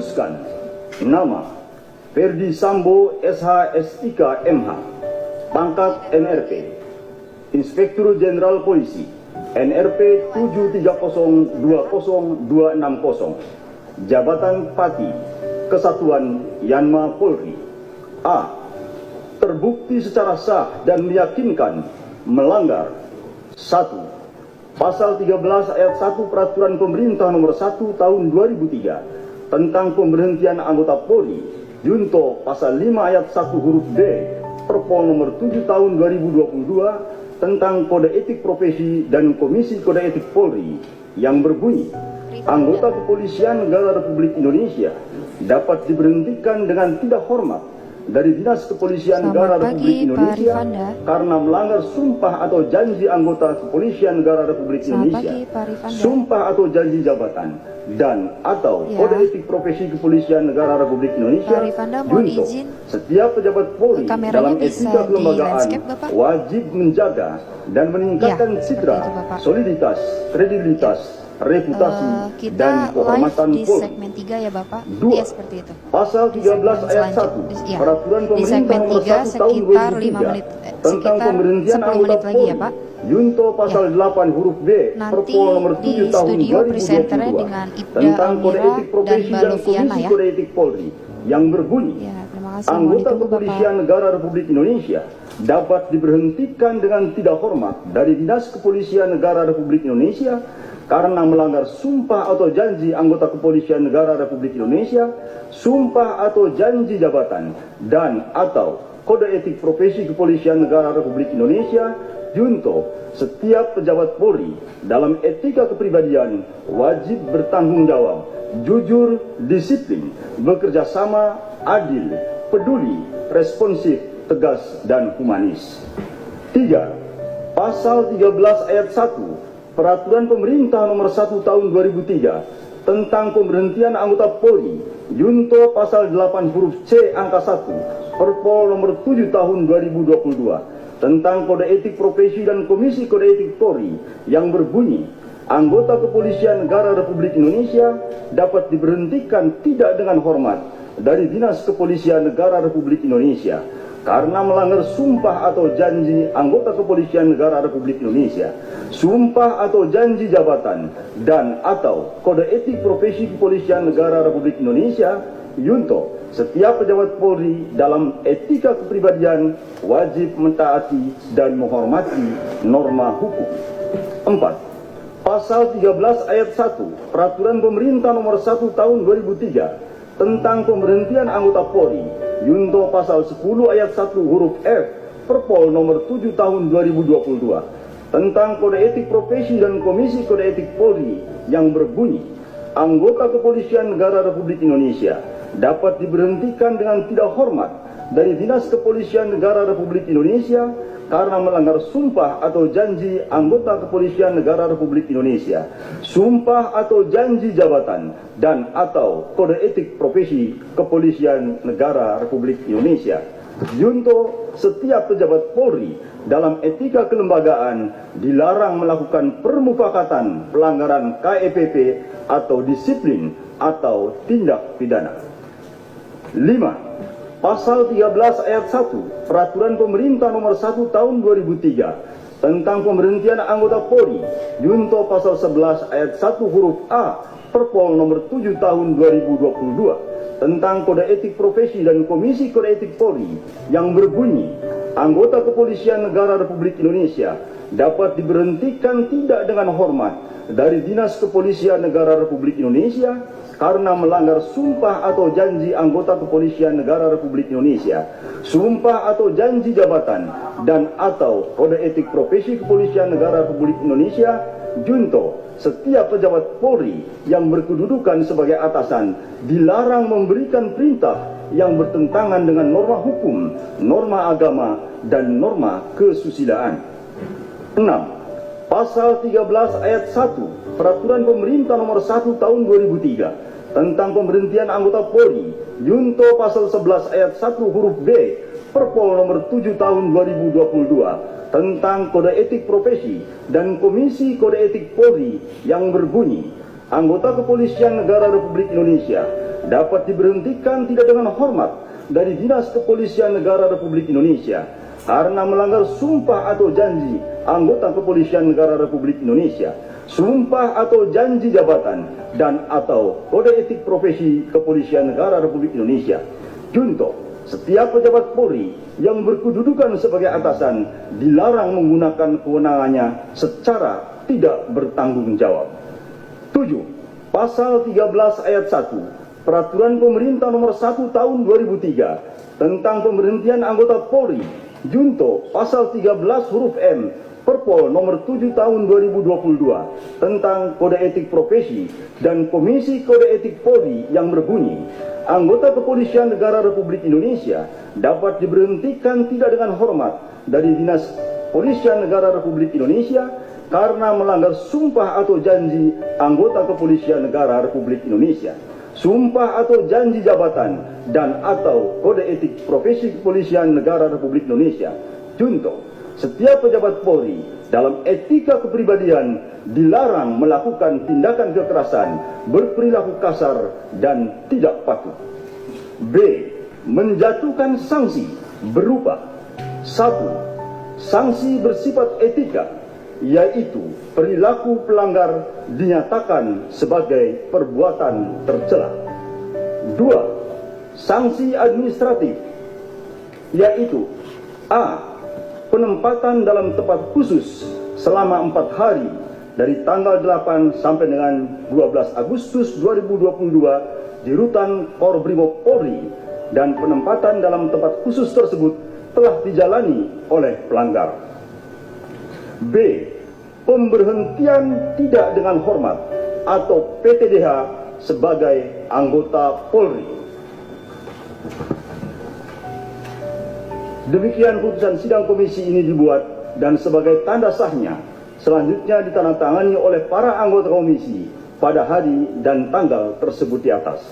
memutuskan nama Ferdi Sambo SH.SIK MH, pangkat NRP, Inspektur Jenderal Polisi, NRP 73020260, Jabatan Pati, Kesatuan Yanma Polri. A. Terbukti secara sah dan meyakinkan melanggar 1. Pasal 13 ayat 1 Peraturan Pemerintah Nomor 1 Tahun 2003 tentang pemberhentian anggota Polri, junto Pasal 5 ayat 1 huruf D Perpol Nomor 7 Tahun 2022 tentang Kode Etik Profesi dan Komisi Kode Etik Polri yang berbunyi, anggota kepolisian negara Republik Indonesia dapat diberhentikan dengan tidak hormat dari Dinas Kepolisian Negara Republik Indonesia karena melanggar sumpah atau janji anggota Kepolisian Negara Republik Indonesia, sumpah atau janji jabatan, dan atau Kode Etik Profesi Kepolisian Negara Republik Indonesia. Junto, setiap pejabat Polri dalam etika kelembagaan wajib menjaga dan meningkatkan citra, soliditas, kredibilitas, reputasi, dan kehormatan Polri. Segmen 3 ya Bapak. 2. Ya, seperti itu. Pasal 13 ayat 1 Peraturan Pemerintah Nomor 1 Tahun 2003 tentang pemberhentian anggota Polri, ya, Pak. junto Pasal 8 huruf B Perpol Nomor 7 Tahun 2022 tentang Kode Etik Profesi dan Komisi Kode Etik Polri yang berbunyi, anggota kepolisian negara Republik Indonesia dapat diberhentikan dengan tidak hormat dari Dinas Kepolisian Negara Republik Indonesia karena melanggar sumpah atau janji anggota kepolisian negara Republik Indonesia, sumpah atau janji jabatan, dan atau Kode Etik Profesi Kepolisian Negara Republik Indonesia. Junto, setiap pejabat Polri dalam etika kepribadian wajib bertanggung jawab, jujur, disiplin, bekerja sama, adil, peduli, responsif, tegas, dan humanis. 3. Pasal 13 ayat 1 Peraturan Pemerintah Nomor 1 Tahun 2003 tentang pemberhentian anggota Polri, junto Pasal 8 huruf C angka 1 Perpol Nomor 7 Tahun 2022 tentang Kode Etik Profesi dan Komisi Kode Etik Polri yang berbunyi, anggota kepolisian negara Republik Indonesia dapat diberhentikan tidak dengan hormat dari Dinas Kepolisian Negara Republik Indonesia karena melanggar sumpah atau janji anggota kepolisian negara Republik Indonesia, sumpah atau janji jabatan, dan atau Kode Etik Profesi Kepolisian Negara Republik Indonesia. Junto, setiap pejabat Polri dalam etika kepribadian wajib mentaati dan menghormati norma hukum. 4. Pasal 13 ayat 1 Peraturan Pemerintah Nomor 1 Tahun 2003 tentang pemberhentian anggota Polri, junto Pasal 10 ayat 1 huruf F Perpol Nomor 7 Tahun 2022 tentang Kode Etik Profesi dan Komisi Kode Etik Polri yang berbunyi, anggota kepolisian negara Republik Indonesia dapat diberhentikan dengan tidak hormat dari Dinas Kepolisian Negara Republik Indonesia karena melanggar sumpah atau janji anggota kepolisian negara Republik Indonesia, sumpah atau janji jabatan, dan atau Kode Etik Profesi Kepolisian Negara Republik Indonesia. Junto, setiap pejabat Polri dalam etika kelembagaan dilarang melakukan permufakatan pelanggaran KEPP atau disiplin atau tindak pidana. 5. Pasal 13 ayat 1 Peraturan Pemerintah Nomor 1 Tahun 2003 tentang pemberhentian anggota Polri, junto Pasal 11 ayat 1 huruf A Perpol Nomor 7 Tahun 2022 tentang Kode Etik Profesi dan Komisi Kode Etik Polri yang berbunyi, anggota kepolisian negara Republik Indonesia dapat diberhentikan tidak dengan hormat dari Dinas Kepolisian Negara Republik Indonesia karena melanggar sumpah atau janji anggota kepolisian negara Republik Indonesia, sumpah atau janji jabatan, dan atau Kode Etik Profesi Kepolisian Negara Republik Indonesia. Junto, setiap pejabat Polri yang berkedudukan sebagai atasan dilarang memberikan perintah yang bertentangan dengan norma hukum, norma agama, dan norma kesusilaan. 6. Pasal 13 ayat 1 Peraturan Pemerintah Nomor 1 Tahun 2003 tentang pemberhentian anggota Polri, junto Pasal 11 ayat 1 huruf B Perpol Nomor 7 Tahun 2022 tentang Kode Etik Profesi dan Komisi Kode Etik Polri yang berbunyi, anggota kepolisian negara Republik Indonesia dapat diberhentikan tidak dengan hormat dari Dinas Kepolisian Negara Republik Indonesia karena melanggar sumpah atau janji anggota Kepolisian Negara Republik Indonesia, sumpah atau janji jabatan, dan atau kode etik profesi Kepolisian Negara Republik Indonesia. Junto, setiap pejabat Polri yang berkedudukan sebagai atasan dilarang menggunakan kewenangannya secara tidak bertanggung jawab. 7. Pasal 13 ayat 1 Peraturan Pemerintah Nomor 1 Tahun 2003 tentang pemberhentian anggota Polri, junto pasal 13 huruf M Perpol Nomor 7 Tahun 2022 tentang kode etik profesi dan Komisi Kode Etik Polri yang berbunyi, anggota Kepolisian Negara Republik Indonesia dapat diberhentikan tidak dengan hormat dari Dinas Kepolisian Negara Republik Indonesia karena melanggar sumpah atau janji anggota Kepolisian Negara Republik Indonesia, sumpah atau janji jabatan, dan atau kode etik profesi Kepolisian Negara Republik Indonesia. Junto, setiap pejabat Polri dalam etika kepribadian dilarang melakukan tindakan kekerasan, berperilaku kasar, dan tidak patuh. B. Menjatuhkan sanksi berupa 1. Sanksi bersifat etika, yaitu perilaku pelanggar dinyatakan sebagai perbuatan tercela. 2. Sanksi administratif, yaitu A. Penempatan dalam tempat khusus selama 4 hari dari tanggal 8 sampai dengan 12 Agustus 2022 di Rutan Korbrimob Polri, dan penempatan dalam tempat khusus tersebut telah dijalani oleh pelanggar. B. Pemberhentian tidak dengan hormat atau PTDH sebagai anggota Polri. Demikian putusan sidang komisi ini dibuat dan sebagai tanda sahnya selanjutnya ditandatangani oleh para anggota komisi pada hari dan tanggal tersebut di atas.